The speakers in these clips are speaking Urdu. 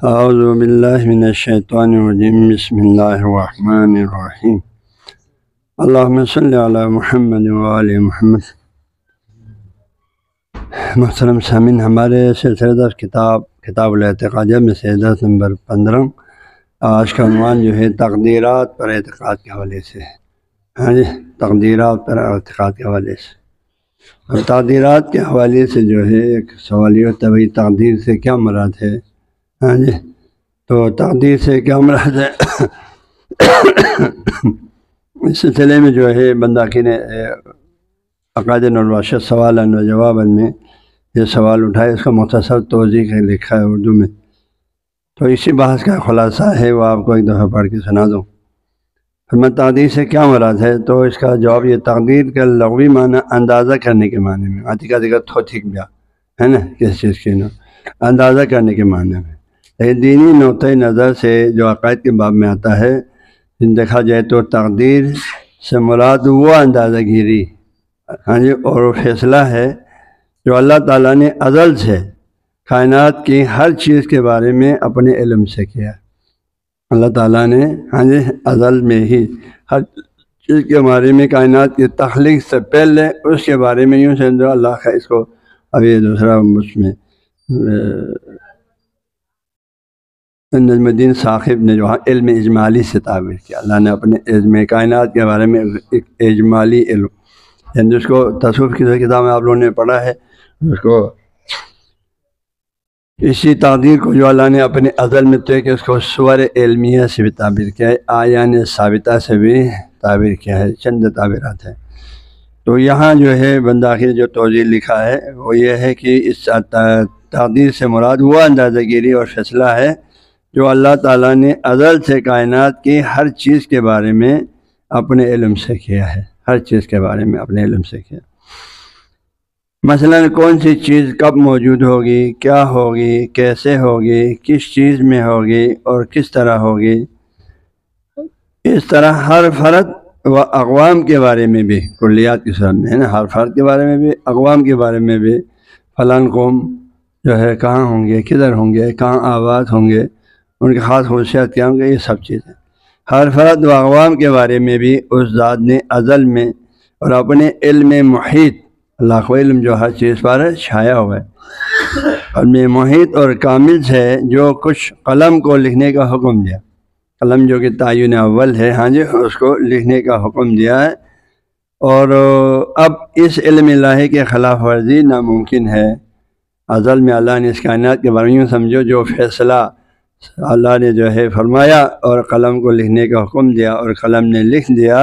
اعوذ باللہ من الشیطان الرجیم بسم اللہ الرحمن الرحیم اللہم صلی علی محمد وآل محمد۔ محترم سامعین، ہمارے سلسلہ درس کتاب الاعتقادیہ میں سے درس نمبر 15 آج کا عنوان جو ہے تقدیرات پر اعتقاد کے حوالے سے ہے۔ تقدیرات پر اعتقاد کے حوالے سے اور تقدیرات کے حوالے سے جو ہے ایک سوال یہ ہوتا ہے بھائی تقدیر سے کیا مراد ہے؟ تو تقدیر سے کیا مراد ہے؟ اس سلسلے میں جو ہے بنداخی نے عقائد الواشط سوال و جواب میں یہ سوال اٹھایا، اس کا مختصر توضیح لکھا ہے اردو میں، تو اسی بحث کا خلاصہ ہے، وہ آپ کو ایک دفعہ پڑھ کے سنا دوں۔ فرمایا تقدیر سے کیا مراد ہے؟ تو اس کا جواب یہ تقدیر کا لغوی معنی اندازہ کرنے کے معنی میں ہے نا، کس چیز کی اندازہ کرنے کے معنی میں۔ دینی نقطۂ نظر سے جو عقائد کے باب میں آتا ہے، دیکھا جائے تو تقدیر سے مراد وہ اندازہ گیری اور وہ فیصلہ ہے جو اللہ تعالیٰ نے ازل سے کائنات کی ہر چیز کے بارے میں اپنے علم سے کیا۔ اللہ تعالیٰ نے ازل میں ہی ہر چیز کے بارے میں کائنات کی تخلیق سے پہلے اس کے بارے میں یوں سمجھو اللہ کا، اس کو ابھی دوسرا مجھ میں نجم الدین ثاقب نے جو علم اجمالی سے تعبیر کیا، اللہ نے اپنے علم کائنات کے بارے میں ایک اجمالی علم، یعنی جس کو تصوف کی کتاب میں آپ لوگوں نے پڑھا ہے، اس کو اسی تقدیر کو جو اللہ نے اپنے ازل میں طے کہ اس کو صور علمیہ سے بھی تعبیر کیا ہے، آیان ثابتہ سے بھی تعبیر کیا ہے، چند تعبیرات ہیں۔ تو یہاں جو ہے بنداخی جو توضیح لکھا ہے وہ یہ ہے کہ اس تقدیر سے مراد وہ اندازہ گیری اور فیصلہ ہے جو اللہ تعالیٰ نے ازل سے کائنات کی ہر چیز کے بارے میں اپنے علم سے کیا ہے، ہر چیز کے بارے میں اپنے علم سے کیا۔ مثلا کون سی چیز کب موجود ہوگی، کیا ہوگی، کیسے ہوگی، کس چیز میں ہوگی اور کس طرح ہوگی، اس طرح ہر فرد و اقوام کے بارے میں بھی، کلیات کی صورت میں ہے نا، ہر فرد کے بارے میں بھی، اقوام کے بارے میں بھی، فلاں قوم جو ہے کہاں ہوں گے، کدھر ہوں گے، کہاں آباد ہوں گے، ان کی خاص خصوصیات کیا ہوں گے، یہ سب چیزیں ہر فرد و اقوام کے بارے میں بھی اس ذات نے ازل میں اور اپنے علم محیط، اللہ کو علم جو ہر چیز پر چھایا ہوا ہے، علم محیط اور کامل سے جو کچھ قلم کو لکھنے کا حکم دیا، قلم جو کہ تعین اول ہے اس کو لکھنے کا حکم دیا ہے، اور اب اس علم الہی کے خلاف ورزی ناممکن ہے۔ ازل میں اللہ نے اس کائنات کے بارے میں سمجھو جو فیصلہ اللہ نے جو ہے فرمایا اور قلم کو لکھنے کا حکم دیا اور قلم نے لکھ دیا،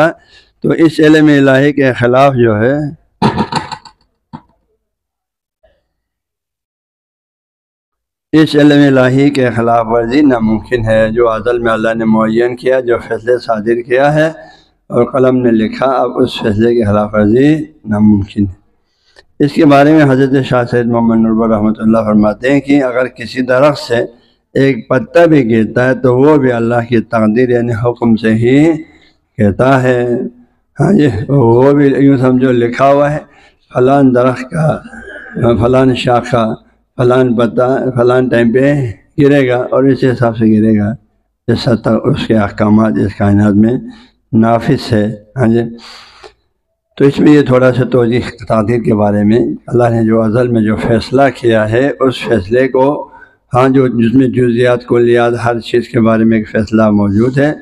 تو اس علم الہی کے خلاف جو ہے اس علم الہی کے خلاف ورزی ناممکن ہے جو ازل میں اللہ نے معین کیا، جو فیصلے صادر کیا ہے اور قلم نے لکھا، اب اس فیصلے کے خلاف ورزی ناممکن ہے۔ اس کے بارے میں حضرت شاہ سید محمد نور رحمۃ اللہ فرماتے ہیں کہ اگر کسی درخت سے ایک پتا بھی گرتا ہے تو وہ بھی اللہ کی تقدیر یعنی حکم سے ہی گرتا ہے۔ وہ بھی یوں سمجھو لکھا ہوا ہے، فلاں درخت کا فلاں شاخ کا فلاں پتا فلاں ٹائم پہ گرے گا اور اس حساب سے گرے گا جیسا تک اس کے احکامات اس کائنات میں نافذ ہے۔ تو اس میں یہ تھوڑا سا توضیح تقدیر کے بارے میں، اللہ نے جو ازل میں جو فیصلہ کیا ہے اس فیصلے کو جو جس میں جزیات کلیات ہر چیز کے بارے میں ایک فیصلہ موجود ہے،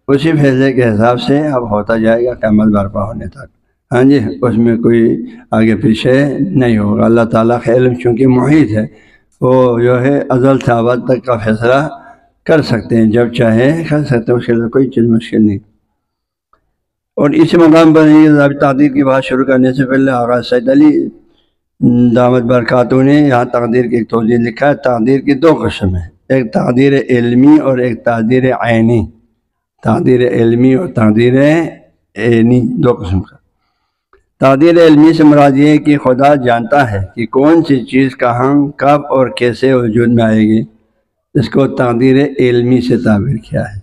اسی فیصلے کے حساب سے اب ہوتا جائے گا قیامت برپا ہونے تک۔ اس میں کوئی آگے پیچھے نہیں ہوگا۔ اللہ تعالیٰ کا علم چونکہ محیط ہے، وہ جو ہے ازل سے ابد تک کا فیصلہ کر سکتے ہیں، جب چاہے کر سکتے ہیں، اس کے لیے کوئی چیز مشکل نہیں۔ اور اسی مقام پر تقدیر کی بات شروع کرنے سے پہلے آغا سید علی دامت برکاتہ نے یہاں تقدیر کی ایک توضیح لکھا ہے۔ تقدیر کی دو قسم ہیں، ایک تقدیر علمی اور ایک تقدیر عینی۔ تقدیر علمی اور تقدیر عینی دو قسم کا۔ تقدیر علمی سے مراد یہ ہے کہ خدا جانتا ہے کہ کون سی چیز کہاں، کب اور کیسے وجود میں آئے گی، اس کو تقدیر علمی سے تعبیر کیا ہے۔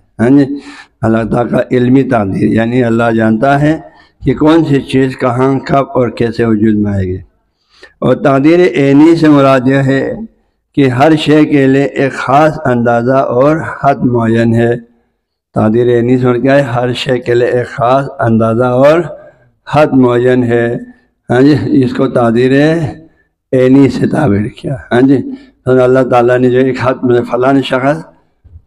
اللہ تعالیٰ کا علمی تقدیر یعنی اللہ جانتا ہے کہ کون سی چیز کہاں، کب اور کیسے وجود میں آئے گی۔ اور تقدیر عینی سے مراد یہ ہے کہ ہر شے کے لیے ایک خاص اندازہ اور حد معین ہے۔ تقدیر عینی سے کیا ہے؟ ہر شے کے لیے ایک خاص اندازہ اور حد معین ہے۔ ہاں جی، اس کو تقدیر عینی سے تعبیر کیا۔ ہاں جی، اللہ تعالیٰ نے جو ایک حد میں فلاں شخص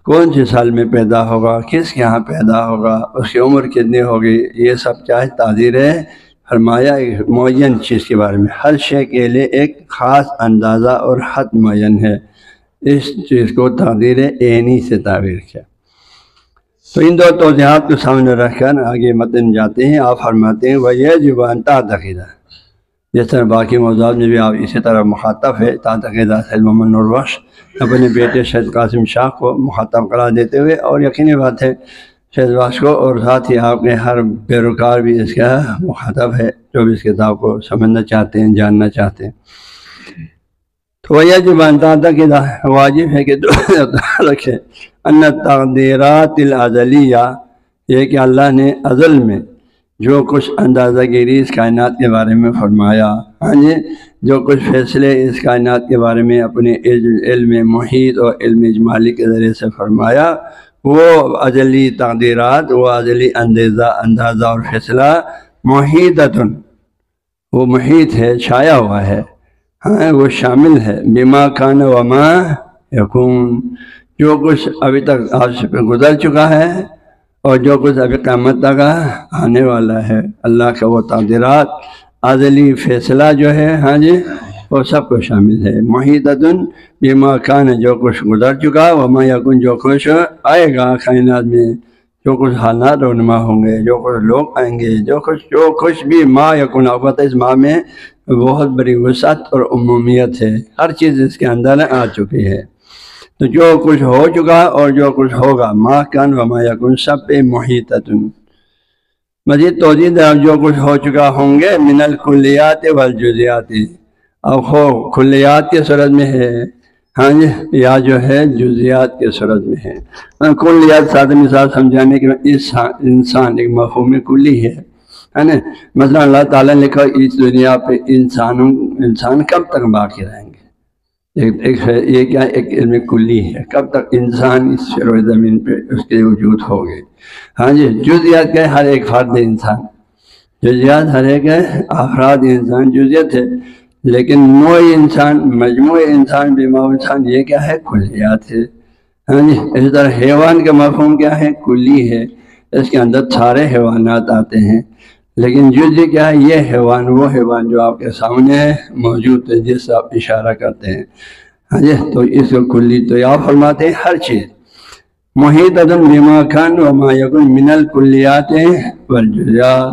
کون سی سال میں پیدا ہوگا، کس کے یہاں پیدا ہوگا، اس کی عمر کتنی ہوگی، یہ سب کیا ہے؟ تقدیر فرمایا ایک معین چیز کے بارے میں۔ ہر شے کے لیے ایک خاص اندازہ اور حد معین ہے، اس چیز کو تقدیر عینی سے تعبیر کیا۔ تو ان دو توضیحات کو سامنے رکھ کر آگے متن جاتے ہیں۔ آپ فرماتے ہیں وَيَجِبُ أَن تَعْتَقِدَ، جس طرح باقی موضوعات میں بھی آپ اسی طرح مخاطب ہے۔ تعتقدہ سید محمد نور بخش اپنے بیٹے سید قاسم شاہ کو مخاطب قرار دیتے ہوئے، اور یقینی بات ہے سید بخش کو، اور ساتھ ہی آپ کے ہر پیروکار بھی اس کا مخاطب ہے جو بھی اس کتاب کو سمجھنا چاہتے ہیں، جاننا چاہتے ہیں۔ تو وَيَجِبُ أَن تَعْتَقِدَ، واجب ہے کہ رکھے ان التقدیرات الازلیہ، یہ کہ اللہ نے ازل میں جو کچھ اندازہ گیری اس کائنات کے بارے میں فرمایا، ہاں جی، جو کچھ فیصلے اس کائنات کے بارے میں اپنے علم محیط اور علم اجمالی کے ذریعے سے فرمایا، وہ ازلی تقدیرات، وہ ازلی اندازہ اور فیصلہ محیطۃ، وہ محیط ہے، چھایا ہوا ہے، ہاں وہ شامل ہے بما کان وما یکون، جو کچھ ابھی تک آج پہ گزر چکا ہے اور جو کچھ ابھی قیامت تک آنے والا ہے۔ اللہ کا وہ تقدیرات، ازلی فیصلہ جو ہے، ہاں جی، وہ سب کو شامل ہے۔ محیطۃ بما کان، جو کچھ گزر چکا، وما یکون، جو کچھ آئے گا کائنات میں، جو کچھ حالات رونما ہوں گے، جو کچھ لوگ آئیں گے، جو کچھ بھی ما یکون، البتہ اس ما میں بہت بڑی وسعت اور عمومیت ہے، ہر چیز اس کے اندر آ چکی ہے۔ تو جو کچھ ہو چکا اور جو کچھ ہوگا، ما کان وما یکون، سب پہ محیطۃ۔ مزید توضیح دے، جو کچھ ہو چکا ہوں گے من الکلیات والجزیات، اب ہو کلیات کے صورت میں ہے، ہاں جی، یا جو ہے جزیات کے صورت میں ہے۔ کلیات سادہ مثال سمجھانے کے بعد انسان ایک مفہوم کلی ہے نا۔ مثلا اللہ تعالیٰ نے کہا اس دنیا پہ انسان کب تک باقی رہیں گے، یہ کیا ایک علم کلی ہے، کب تک انسان اس سر زمین پہ اس کے وجود ہوگے۔ ہاں جی، جزیات کیا ہے؟ ہر ایک فرد انسان، جزیات ہر ایک افراد انسان جزیت ہے، لیکن نوع انسان، مجموعہ انسان، بیمار انسان، یہ کیا ہے؟ کلیات ہے۔ ہاں جی، اسی طرح حیوان کا مفہوم کیا ہے؟ کلی ہے، اس کے اندر سارے حیوانات آتے ہیں، لیکن جزئی کیا ہے؟ یہ حیوان، وہ حیوان جو آپ کے سامنے موجود ہے، جس سے آپ اشارہ کرتے ہیں، ہاں جی، تو اس کو کلی، تو آپ فرماتے ہیں ہر چیز محیطۃ بما کان وما یکون من الکلیات والجزیات،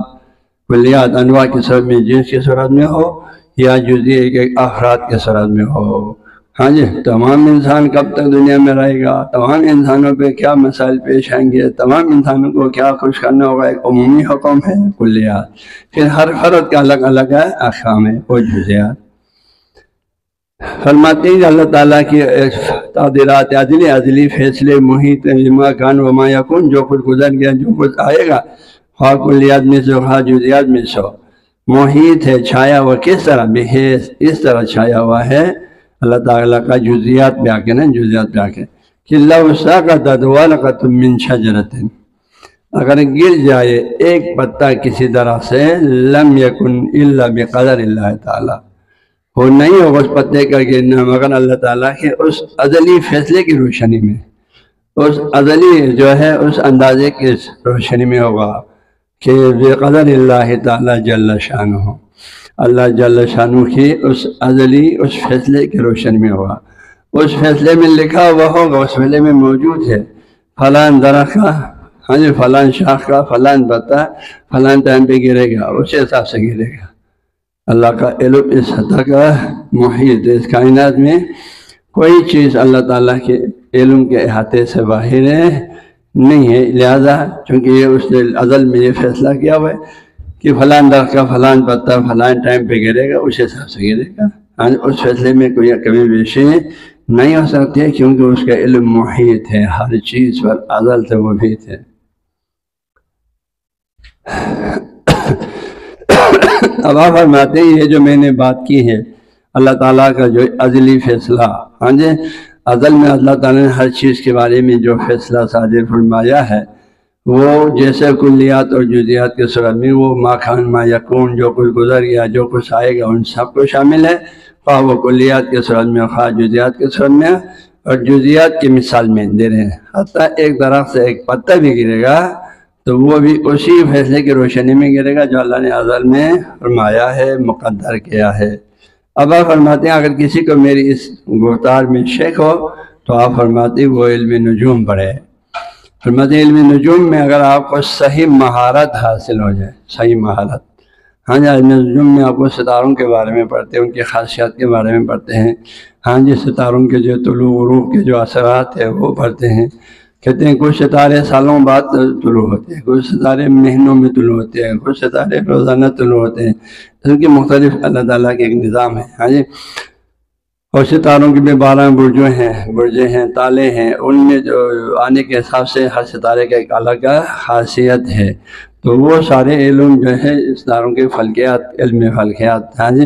کلیات انواع کی صورت میں، جنس کی صورت میں ہو، یا جزئی ایک افراد کے صورت میں ہو۔ ہاں جی، تمام انسان کب تک دنیا میں رہے گا، تمام انسانوں پہ کیا مسائل پیش آئیں گے، تمام انسانوں کو کیا خوش کرنا ہوگا، ایک عمومی حکم ہے کلیات، پھر ہر فرد کا الگ الگ ہے احکام ہے، وہ جزیات۔ فرماتے ہیں اللہ تعالیٰ کی تقدیرات ازلی فیصلے محیط بما کان وما یکون، جو کچھ گزر گیا، جو کچھ آئے گا، خواہ کلیات میں سے خواہ جزیات میں سے، محیط ہے، چھایا ہوا، کس طرح؟ بحیث، اس طرح چھایا ہوا ہے اللہ تعالیٰ کا جزیات پہ آ کے نا، جزیات پہ آ کے کہ لو سقطت ورقۃ من شجرۃ، اگر گر جائے ایک پتا کسی درخت سے، لم یکن الا بقدر اللہ تعالیٰ، وہ نہیں ہوگا اس پتے کا گرنا مگر اللہ تعالیٰ کے اس ازلی فیصلے کی روشنی میں، اس ازلی جو ہے اس اندازے کی روشنی میں ہوگا کہ بقدر اللہ تعالیٰ جل شانہ، اللہ جل شانہ کی اس ازلی اس فیصلے کی روشنی میں ہوگا، اس فیصلے میں لکھا ہوا ہوگا، اس فیصلے میں موجود ہے فلاں درخت کا، ہاں جی، فلاں شاخ کا فلاں پتا فلاں ٹائم پہ گرے گا، اس حساب سے گرے گا۔ اللہ کا علم اس حد کا محیط، اس کائنات میں کوئی چیز اللہ تعالیٰ کے علم کے احاطے سے باہر نہیں ہے، لہذا چونکہ یہ اس نے ازل میں یہ فیصلہ کیا ہوا ہے کہ فلاں درخت کا فلاں پتا فلاں ٹائم پہ گرے گا، اس حساب سے گرے گا، اس فیصلے میں کوئی کمی بیشی نہیں ہو سکتی ہے، کیونکہ اس کا علم محیط ہے، ہر چیز پر ازل سے محیط ہے۔ اب آپ فرماتے ہیں یہ جو میں نے بات کی ہے اللہ تعالیٰ کا جو عدلی فیصلہ، ہاں جی، ازل میں اللہ تعالیٰ نے ہر چیز کے بارے میں جو فیصلہ صادر فرمایا ہے، وہ جیسے کلیات اور جزیات کے صورت میں وہ ما کان ما یکون، جو کچھ گزر گیا جو کچھ آئے گا ان سب کو شامل ہے، خواہ وہ کلیات کے صورت میں خواہ جزیات کے صورت میں، اور جزیات کی مثال میں دے رہے ہیں۔ حتیٰ ایک درخت سے ایک پتا بھی گرے گا تو وہ بھی اسی فیصلے کی روشنی میں گرے گا جو اللہ نے ازل میں فرمایا ہے، مقدر کیا ہے۔ اب آپ فرماتے ہیں اگر کسی کو میری اس گفتار میں شک ہو تو آپ فرماتے ہیں وہ علم نجوم پڑھے۔ فرماتے ہیں علم نجوم میں اگر آپ کو صحیح مہارت حاصل ہو جائے، صحیح مہارت، ہاں جی، علم نجوم میں آپ کو ستاروں کے بارے میں پڑھتے ہیں، ان کی خاصیات کے بارے میں پڑھتے ہیں، ہاں جی، ستاروں کے جو طلوع غروب کے جو اثرات ہیں وہ پڑھتے ہیں۔ کہتے ہیں کچھ ستارے سالوں بعد طلوع ہوتے ہیں، کچھ ستارے مہینوں میں طلوع ہوتے ہیں، کچھ ستارے روزانہ طلوع ہوتے ہیں، ان کے مختلف اللہ تعالیٰ کے ایک نظام ہے، ہاں جی۔ اور ستاروں کے بھی 12 برجیں ہیں، تالے ہیں، ان میں جو آنے کے حساب سے ہر ستارے کا ایک الگ خاصیت ہے۔ تو وہ سارے علم جو ہے ستاروں کے فلکیات، علم فلکیات، ہاں جی،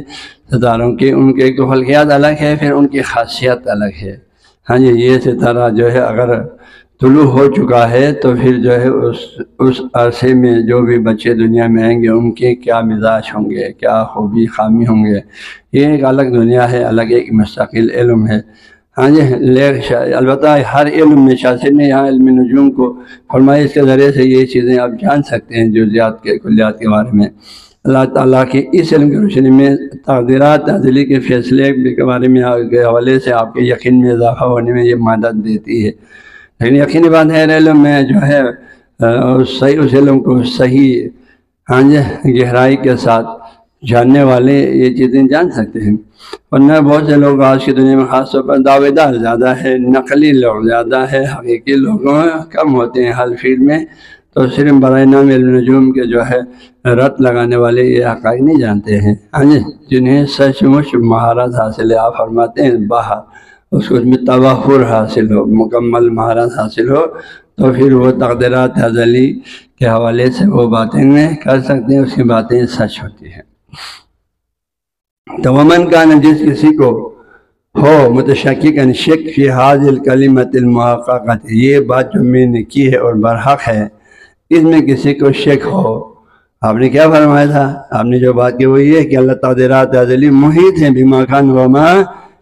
ستاروں کے ان کے ایک تو فلکیات الگ ہے، پھر ان کی خاصیت الگ ہے، ہاں جی۔ یہ ستارہ جو ہے اگر طلوع ہو چکا ہے تو پھر جو ہے اس عرصے میں جو بھی بچے دنیا میں آئیں گے ان کے کیا مزاج ہوں گے، کیا خوبی خامی ہوں گے، یہ ایک الگ دنیا ہے، الگ ایک مستقل علم ہے، ہاں جی۔ البتہ ہر علم میں شاثر نے یہاں علم نجوم کو فرمایا، اس کے ذریعے سے یہ چیزیں آپ جان سکتے ہیں جزیات کے کلیات کے بارے میں۔ اللہ تعالیٰ کے اس علم کی روشنی میں تقدیرات ازلی کے فیصلے کے بارے میں کے حوالے سے آپ کے یقین میں اضافہ ہونے میں یہ مدد دیتی ہے۔ لیکن یقینی بات ہے علم میں جو ہے صحیح اس علم کو صحیح، ہاں جی، گہرائی کے ساتھ جاننے والے یہ چیزیں جان سکتے ہیں، ورنہ بہت سے لوگ آج کی دنیا میں خاص طور پر دعوے دار زیادہ ہے، نقلی لوگ زیادہ ہے، حقیقی لوگوں کم ہوتے ہیں ہر فیلڈ میں۔ تو صرف برائے نام علم نجوم کے جو ہے رت لگانے والے یہ حقائق نہیں جانتے ہیں، ہاں جی، جنہیں سچ مچ مہارت حاصل ہے۔ آپ فرماتے ہیں باہر اس کو میں توافر حاصل ہو، مکمل مہارت حاصل ہو تو پھر وہ تقدیرات ازلی کے حوالے سے وہ باتیں کر سکتے ہیں، اس کی باتیں سچ ہوتی ہیں۔ تو ومن کا جس کسی کو ہو متشککاً شک فی حاضر الکلمۃ المحققۃ، یہ بات جو میں نے کی ہے اور برحق ہے، اس میں کسی کو شک ہو، آپ نے کیا فرمایا تھا؟ آپ نے جو بات کی وہ یہ ہے کہ اللہ تقدیرات ازلی محیط ہیں بما کان وما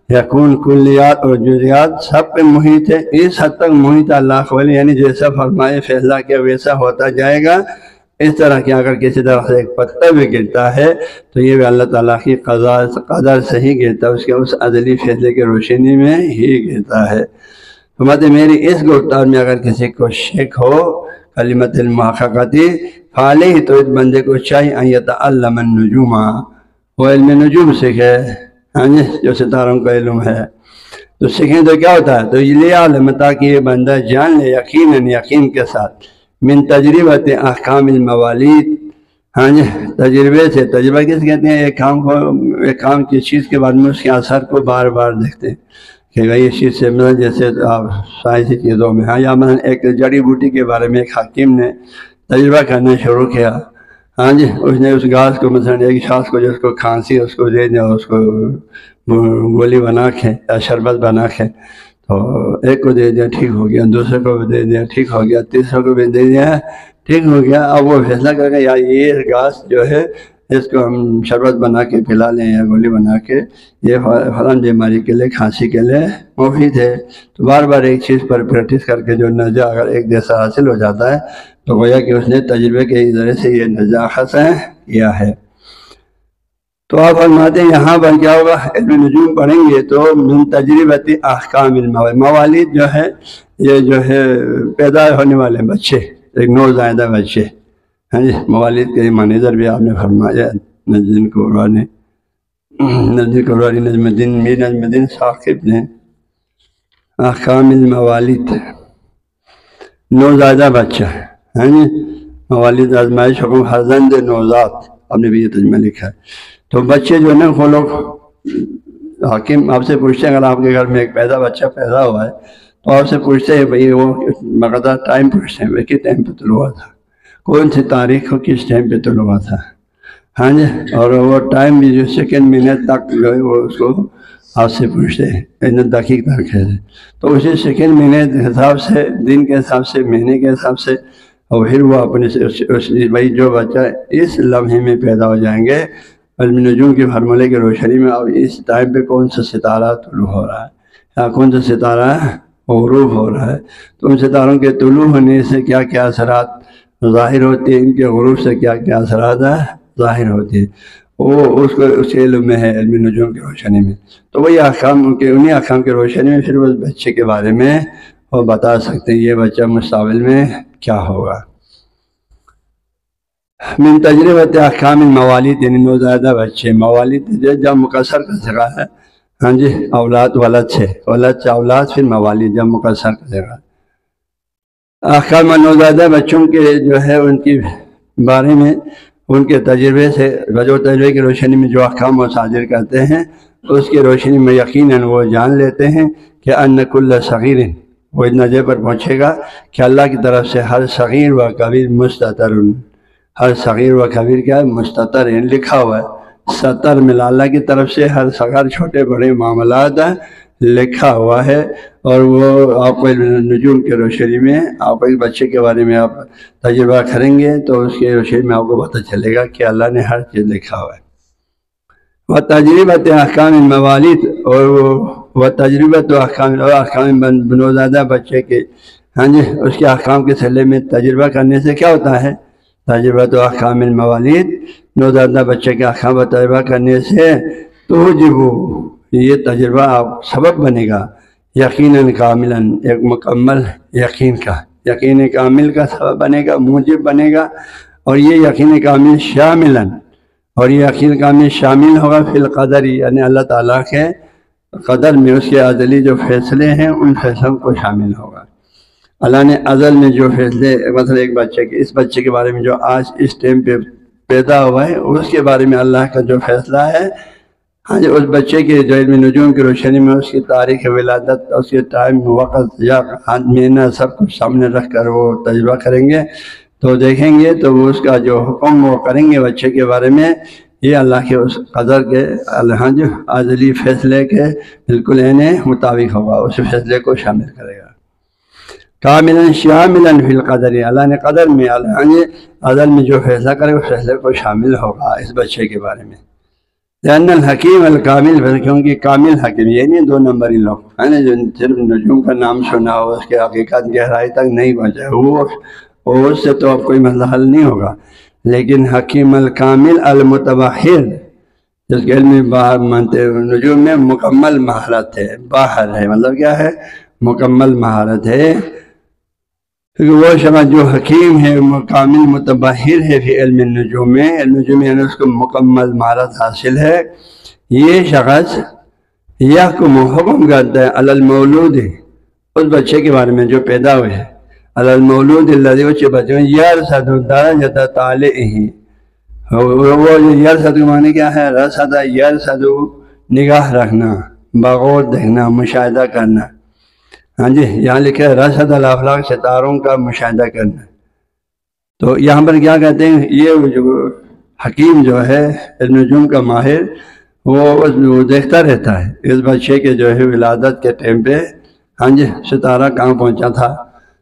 یکون، کلیات اور جزیات سب پہ محیط ہے، اس حد تک محیط اللہ خبر، یعنی جیسا فرمائے فیصلہ کیا ویسا ہوتا جائے گا۔ اس طرح کہ اگر کسی طرح سے ایک پتہ بھی گرتا ہے تو یہ بھی اللہ تعالیٰ کی قدر سے ہی گرتا ہے، اس کے اس ازلی فیصلے کی روشنی میں ہی گرتا ہے۔ فرماتے میری اس گفتار میں اگر کسی کو شک ہو کلمۃ المحققۃ فعلیہ، تو اس بندے کو چاہیے ان یتعلم النجوم، وہ علم نجوم سیکھے، ہاں جی، جو ستاروں کا علم ہے۔ تو سیکھیں تو کیا ہوتا ہے؟ تو یہ عالم تاکہ یہ بندہ جان لے یقیناً، یقین کے ساتھ، من تجربۃ احکام الموالید، ہاں جی، تجربے سے، تجربہ کس کہتے ہیں؟ ایک کام کی چیز کے بعد میں اس کے اثر کو بار بار دیکھتے ہیں کہ بھائی اس چیز سے مثلاً جیسے آپ سائنسی چیزوں میں، ہاں، یا مثلاً ایک جڑی بوٹی کے بارے میں ایک حکیم نے تجربہ کرنا شروع کیا، ہاں جی، اس نے اس گھاس کو مثلاً ایک شاخ کو جس کو کھانسی اس کو دے دیا، اس کو گولی بنا کے یا شربت بنا کے، تو ایک کو دے دیا ٹھیک ہو گیا، دوسرے کو بھی دے دیا ٹھیک ہو گیا، تیسرے کو بھی دے دیا ٹھیک ہو گیا۔ اب وہ فیصلہ کر کے یا یہ گھاس جو ہے اس کو ہم شربت بنا کے پلا لیں یا گولی بنا کے، یہ فلاں بیماری کے لیے، کھانسی کے لیے مفید ہے۔ تو بار بار ایک چیز پر پریکٹس کر کے جو نتیجہ اگر ایک جیسا حاصل ہو جاتا ہے تو گویا کہ اس نے تجربے کے ذریعے سے یہ نتیجہ حاصل کیا ہے۔ تو آپ فرماتے ہیں یہاں پر کیا ہوگا؟ علم نجوم پڑھیں گے تو من تجربۃ احکام الموالید، موالید جو ہے یہ جو ہے پیدا ہونے والے بچے، ایک نوزائیدہ بچے، ہاں جی، موالید کے معنیدر بھی آپ نے فرمایا، نجم الدین میر نجم الدین ثاقب نے احکام الموالید، نوزائیدہ بچہ، ہاں جی، موالید آزمائش حکم فرزند نوزاد، آپ نے بھی یہ ترجمہ لکھا ہے۔ تو بچے جو ہے نا وہ لوگ، حاکم آپ سے پوچھتے ہیں اگر آپ کے گھر میں ایک بچہ پیدا ہوا ہے تو آپ سے پوچھتے ہیں بھئی وہ باقاعدہ ٹائم پوچھتے ہیں، بھئی کس ٹائم پہ طلوع ہوا تھا، کون سی تاریخ کو کس ٹائم پہ طلوع ہوا تھا، ہاں جی، اور وہ ٹائم بھی جو سیکنڈ منٹ تک جو ہے وہ اس کو آپ سے پوچھتے ہیں دقیق طریقے سے، تو اسی سیکنڈ منٹ کے حساب سے، دن کے حساب سے، مہینے کے حساب سے، اور پھر وہ اپنے بھائی جو بچہ اس لمحے میں پیدا ہو جائیں گے علم نجوم کے فارمولے کی روشنی میں، اب اس ٹائم پہ کون سا ستارہ طلوع ہو رہا ہے یا کون سا ستارہ غروب ہو رہا ہے، تو ان ستاروں کے طلوع ہونے سے کیا کیا اثرات ظاہر ہوتے ہیں، ان کے غروب سے کیا کیا اثرات ظاہر ہوتے ہیں، وہ اس کو اس علم میں ہے، علم نجوم کی روشنی میں۔ تو وہی احکام کے، انہیں احکام کی روشنی میں پھر اس بچے کے بارے میں وہ بتا سکتے ہیں یہ بچہ مستقبل میں کیا ہوگا۔ من تجربت احکام الموالد، یعنی نوزائیدہ بچے، موالد جب مکسر کا صیغہ ہے، ہاں جی، اولاد ولد سے اولاد، پھر موالد جب مکسر کا صیغہ۔ احکام نوزائیدہ بچوں کے جو ہے ان کے بارے میں ان کے تجربے سے، جو تجربے کی روشنی میں جو احکام وہ صادر کرتے ہیں، اس کی روشنی میں یقیناً وہ جان لیتے ہیں کہ ان کل صغیر، وہ اس نتیجے پر پہنچے گا کہ اللہ کی طرف سے ہر صغیر و کبیر مستتر، ہر صغیر و کبیر کیا ہے؟ مستتر ہے، لکھا ہوا ہے، سطر ملا اللہ کی طرف سے ہر صغیر چھوٹے بڑے معاملات لکھا ہوا ہے، اور وہ آپ کو نجوم کی روشنی میں آپ ایک بچے کے بارے میں آپ تجربہ کریں گے تو اس کے روشنی میں آپ کو پتہ چلے گا کہ اللہ نے ہر چیز لکھا ہوا ہے۔ وہ تجربت احکام الموالد، اور وہ تجربت و احکام نوزائیدہ بچے کے، ہاں جی، اس کے احکام کے سلسلے میں تجربہ کرنے سے کیا ہوتا ہے؟ تجربہ تو احکام الموالد، نوزائیدہ بچے کے احکام و تجربہ کرنے سے تو یہ تجربہ آپ سبب بنے گا یقیناً کاملاً، ایک مکمل یقین کا، یقین کامل کا سبب بنے گا، موجب بنے گا، اور یہ یقین کامل شاملاً، اور یہ یقین کامل شامل ہوگا فی القدر، یعنی اللہ تعالیٰ کے قدر میں اس کے ازلی جو فیصلے ہیں ان فیصلوں کو شامل ہوگا۔ اللہ نے ازل میں جو فیصلے، مثلا ایک بچے کے، اس بچے کے بارے میں جو آج اس ٹائم پہ پیدا ہوا ہے، اس کے بارے میں اللہ کا جو فیصلہ ہے، ہاں جی، اس بچے کے جو علم نجوم کی روشنی میں اس کی تاریخ ولادت، اس کے ٹائم، وقت یا مہینہ سب کچھ سامنے رکھ کر وہ تجربہ کریں گے تو دیکھیں گے، تو وہ اس کا جو حکم وہ کریں گے بچے کے بارے میں، یہ اللہ کے اس قدر کے، اللہ جو ازلی فیصلے کے بالکل مطابق ہوگا، اس فیصلے کو شامل کرے گا۔ کاملاً شاملاً فی القدر، اللہ نے قدر میں، ازل میں جو فیصلہ کرے اس فیصلے کو شامل ہوگا اس بچے کے بارے میں۔ لأن الحکیم الکامل، کیونکہ کامل حکیم، یہ نہیں دو نمبری لوگ ہے نا، جو صرف نجوم کا نام سنا ہو، اس کے حقیقت گہرائی تک نہیں پہنچا، وہ اس سے تو اب کوئی مسئلہ حل نہیں ہوگا، لیکن حکیم الکامل المتبحر، جس کے علم مانتے نجوم میں مکمل مہارت ہے، باہر ہے، مطلب کیا ہے؟ مکمل مہارت ہے، کیونکہ وہ شخص جو حکیم ہے، کامل متبحر ہے فی علم النجوم میں، علم نجوم یعنی اس کو مکمل مہارت حاصل ہے، یہ شخص یحکم حکم کرتا ہے علی المولود، اس بچے کے بارے میں جو پیدا ہوئے ہے، علی المولود الذی، اس بچے میں یرصد درجۃ طالعہ، وہ یرصد کا معنی کیا ہے؟ رصد، یرصد نگاہ رکھنا، بغور دیکھنا، مشاہدہ کرنا، ہاں جی، یہاں لکھا ہے رصد الافلاک، ستاروں کا مشاہدہ کرنا، تو یہاں پر کیا کہتے ہیں؟ یہ جو حکیم جو ہے علم نجوم کا ماہر، وہ دیکھتا رہتا ہے اس بچے کے جو ہے ولادت کے ٹائم پہ، ہاں جی، ستارہ کہاں پہنچا تھا،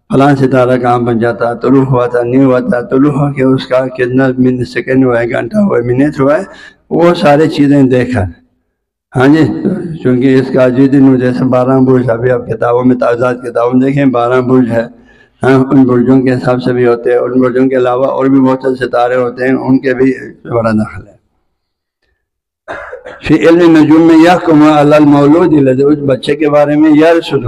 فلاں ستارہ کہاں پہنچا تھا، طلوع ہوا تھا، نہیں ہوا تھا، طلوع ہو کے اس کا کتنا سیکنڈ ہوا ہے، گھنٹہ ہوا ہے، منٹ ہوا ہے، وہ سارے چیزیں دیکھا، ہاں جی، چونکہ اس کا دن جیسے 12 برج، ابھی آپ کتابوں میں تعداد کتابوں میں دیکھیں 12 برج ہے، ہاں، ان برجوں کے حساب سے بھی ہوتے ہیں، ان برجوں کے علاوہ اور بھی بہت سے ستارے ہوتے ہیں، ان کے بھی بڑا دخل ہے۔ فی علم نجوم میں یحکم علی المولود الذی، اس بچے کے بارے میں یرصد،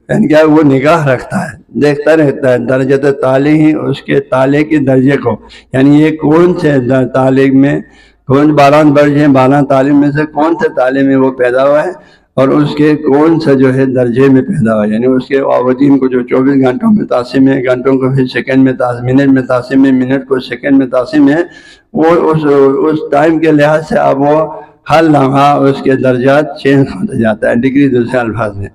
یعنی کیا وہ نگاہ رکھتا ہے، دیکھتا رہتا ہے، درجۃ طالع، اس کے طالع کے درجے کو، یعنی یہ کون سے طالع میں، کون 12 برج ہیں، 12 طالع میں سے کون سے طالع میں وہ پیدا ہوا ہے، اور اس کے کون سا جو ہے درجے میں پیدا ہوا ہے، یعنی اس کے آوردین کو جو 24 گھنٹوں میں تقسیم ہے، گھنٹوں کو پھر سیکنڈ میں تقسیم، منٹ میں تقسیم ہے، منٹ کو سیکنڈ میں تقسیم ہے، وہ اس ٹائم کے لحاظ سے اب وہ ہر لمحہ اس کے درجات چینج ہوتے جاتا ہے، ڈگری دوسرے الفاظ میں،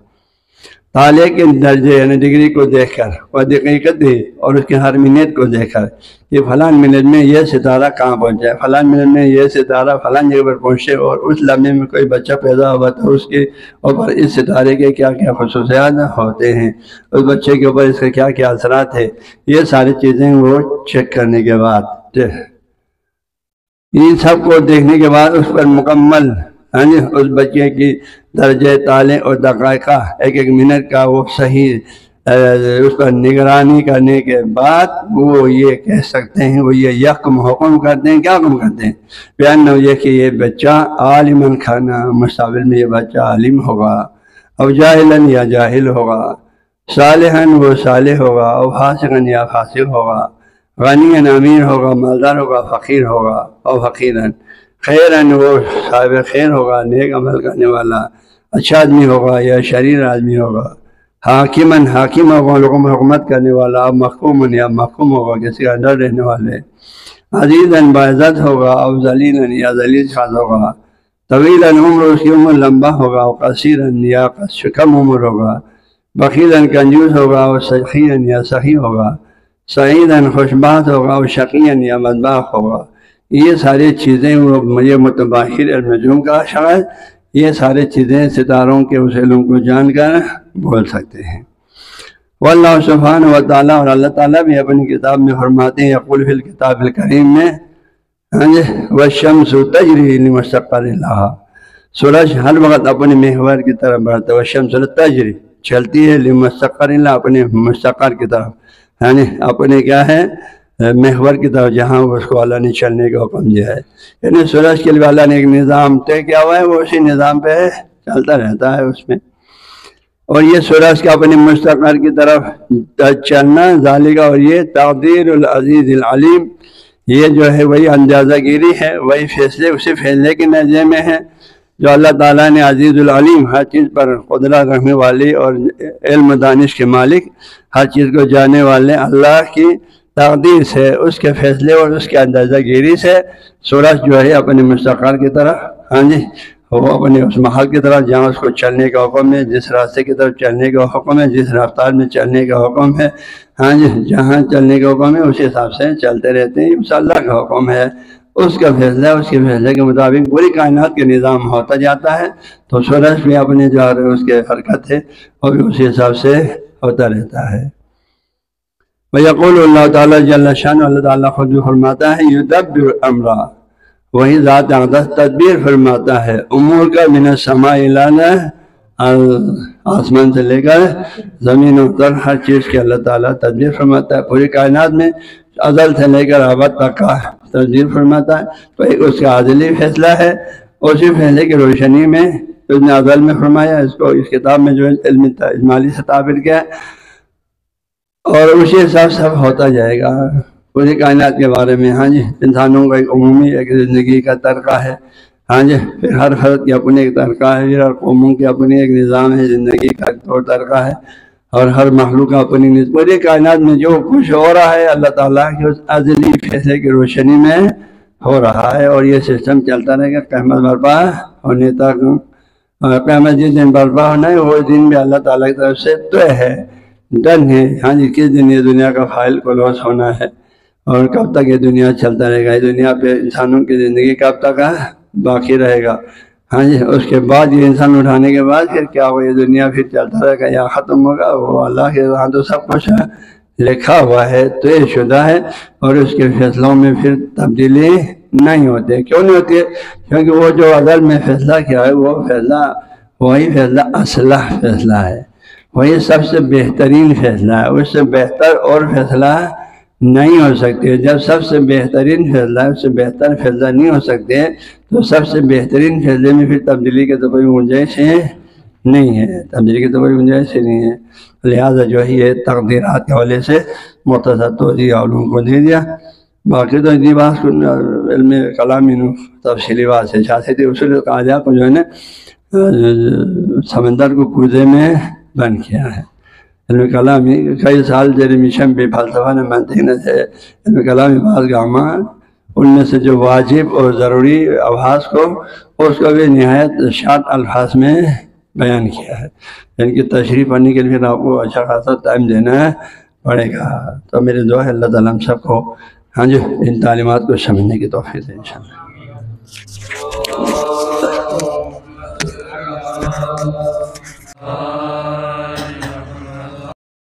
تالے کے درجے یعنی ڈگری کو دیکھ کر اور دقیقت اور اس کے ہر منٹ کو دیکھ کر کہ فلاں منٹ میں یہ ستارہ کہاں پہنچا ہے، فلاں منٹ میں یہ ستارہ فلاں جگہ پر پہنچے، اور اس لمحے میں کوئی بچہ پیدا ہوا تو اس کے اوپر اس ستارے کے کیا کیا خصوصیات ہوتے ہیں، اس بچے کے اوپر اس کے کیا کیا اثرات ہیں، یہ ساری چیزیں وہ چیک کرنے کے بعد، ان سب کو دیکھنے کے بعد اس پر مکمل اس بچے کی درجے تالے اور دقائق ایک ایک منٹ کا وہ صحیح اس پر نگرانی کرنے کے بعد وہ یہ کہہ سکتے ہیں، وہ یہ یقم حکم کرتے ہیں، کیا حکم کرتے ہیں، بیان یہ کہ یہ بچہ عالماً کھانا، مستقبل میں یہ بچہ عالم ہوگا، او جاہلاً یا جاہل ہوگا، صالحاً وہ صالح ہوگا، او فاسقاً یا فاسق ہوگا، غنیاً امیر ہوگا، مالدار ہوگا، فقیر ہوگا، او فقیراً، خیراً وہ صاحب خیر ہوگا، نیک عمل کرنے والا اچھا آدمی ہوگا یا شریر آدمی ہوگا، حاکماً حاکم ہوگا، لوگوں میں حکومت کرنے والا، محکوماً یا محکوم ہوگا، کسی کا ڈر رہنے والے، عزیزاً باعزت ہوگا، او ذلیلاً یا ذلیل شاد ہوگا، طویلاً عمر اس کی عمر لمبا ہوگا، او قصیراً یا کم عمر ہوگا، بخیلاً کنجوس ہوگا، او سخیاً یا سخی ہوگا، سعیداً خوشبخت ہوگا، او شقیاً یا بدبخت ہوگا، یہ ساری چیزیں وہ یہ متباہر علم نجوم کا شاید یہ سارے چیزیں ستاروں کے اس علم کو جان کر بول سکتے ہیں۔ واللہ سبحانہ و تعالیٰ، اور اللہ تعالیٰ بھی اپنی کتاب میں فرماتے ہیں، یقول فی الکتاب الکریم میں، والشمس تجری لمستقر لہا، سورج ہر وقت اپنے محور کی طرف بڑھتا ہے، والشمس تجری چلتی ہے، لمستقر لہا اپنے مستقر کی طرف، یعنی اپنے کیا ہے محور کی طرف جہاں اس کو اللہ نے چلنے کا حکم دیا ہے، یعنی سورج کے لیے اللہ نے ایک نظام طے کیا ہوا ہے، وہ اسی نظام پہ چلتا رہتا ہے اس میں، اور یہ سورج کا اپنے مستقر کی طرف چلنا ذالک، اور یہ تقدیر العزیز العلیم، یہ جو ہے وہی اندازہ گیری ہے، وہی فیصلے اسی فیصلے کے نظر میں ہے جو اللہ تعالیٰ نے عزیز العلیم، ہر چیز پر قدرت رکھنے والی اور علم دانش کے مالک، ہر چیز کو جاننے والے اللہ کی تقدیر سے، اس کے فیصلے اور اس کے اندازہ گیری سے سورج جو ہے اپنے مستقر کی طرف وہ اپنے اس محل کی طرف جہاں اس کو چلنے کا حکم ہے، جس راستے کی طرف چلنے کا حکم ہے، جس رفتار میں چلنے کا حکم ہے، جہاں چلنے کا حکم ہے اسی حساب سے چلتے رہتے ہیں، اس اللہ کا حکم ہے، اس کا فیصلہ، اس کے فیصلے کے مطابق پوری کائنات کے نظام ہوتا جاتا ہے، تو سورج بھی اپنے جو اس کے حرکت ہے وہ بھی اسی حساب سے ہوتا رہتا ہے۔ وَيَقُولُ اللہ تعالیٰ جل شانہ، اللہ تعالیٰ خود بھی فرماتا ہے، يُدَبِّرُ الْأَمْرَ، وہی ذات اقدس تدبیر فرماتا ہے امور کا، من السماء الی الارض، آسمان سے لے کر زمین تک ہر چیز کے اللہ تعالیٰ تدبیر فرماتا ہے، پوری کائنات میں ازل سے لے کر ابد تک کا تدبیر فرماتا ہے، تو ایک اس کا عدلی فیصلہ ہے، اسی فیصلے کی روشنی میں اس نے ازل میں فرمایا، اس کو اس کتاب میں جو علم اجمالی سے تعبیر کیا ہے، اور اسی حساب سے ہوتا جائے گا پوری کائنات کے بارے میں۔ انسانوں کا ایک عمومی ایک زندگی کا طریقہ ہے، پھر ہر فرد کی اپنی ایک طریقہ ہے، پھر ہر قوموں کی اپنی ایک نظام ہے، زندگی کا طور طریقہ ہے، اور ہر مخلوق کا اپنی نظام۔ پوری کائنات میں جو کچھ ہو رہا ہے اللہ تعالیٰ کے اس ازلی فیصلے کی روشنی میں ہو رہا ہے، اور یہ سسٹم چلتا رہے گا قیامت برپا ہونے تک۔ قیامت جس دن برپا ہونا ہے وہ دن بھی اللہ تعالیٰ کی طرف سے طے ہے، ڈن ہے، کس دن یہ دنیا کا فائل کلوز ہونا ہے، اور کب تک یہ دنیا چلتا رہے گا، یہ دنیا پہ انسانوں کی زندگی کب تک باقی رہے گا، اس کے بعد یہ انسان اٹھانے کے بعد پھر کیا ہو، یہ دنیا پھر چلتا رہے گا یا ختم ہوگا، وہ اللہ کے ہاں تو سب کچھ لکھا ہوا ہے، طے شدہ ہے، اور اس کے فیصلوں میں پھر تبدیلی نہیں ہوتی۔ کیوں نہیں ہوتی ہے؟ کیونکہ وہ جو ازل میں فیصلہ کیا ہے وہ فیصلہ وہی فیصلہ اصلح فیصلہ ہے، وہی سب سے بہترین فیصلہ ہے، اس سے بہتر اور فیصلہ نہیں ہو سکتے۔ جب سب سے بہترین فیصلہ ہے، اس سے بہتر فیصلہ نہیں ہو سکتے، تو سب سے بہترین فیصلے میں پھر تبدیلی کے تو کوئی گنجائش نہیں ہے، تبدیلی کی تو کوئی گنجائش نہیں ہے۔ لہٰذا جو ہے یہ تقدیرات کے حوالے سے مختصر توضیح علوم کو دے دیا، باقی تو اتنی بات علم کلامی تفصیلی بات سے چاہتے تھے، اصول قاعدہ کو جو ہے نا سمندر کو کوزے میں بند کیا ہے۔ علم کلامی کئی سال جیری مشن بھی فلسفہ نے منطق نے سے علم کلامی بعض گاما ان میں سے جو واجب اور ضروری آواز کو اس کو بھی نہایت شارٹ الفاظ میں بیان کیا ہے۔ ان کی تشریح پڑھنے کے لیے پھر آپ کو اچھا خاصا ٹائم دینا پڑے گا۔ تو میری دعا ہے اللہ تعالیٰ ہم سب کو ان تعلیمات کو سمجھنے کی توفیق دے انشاءاللہ۔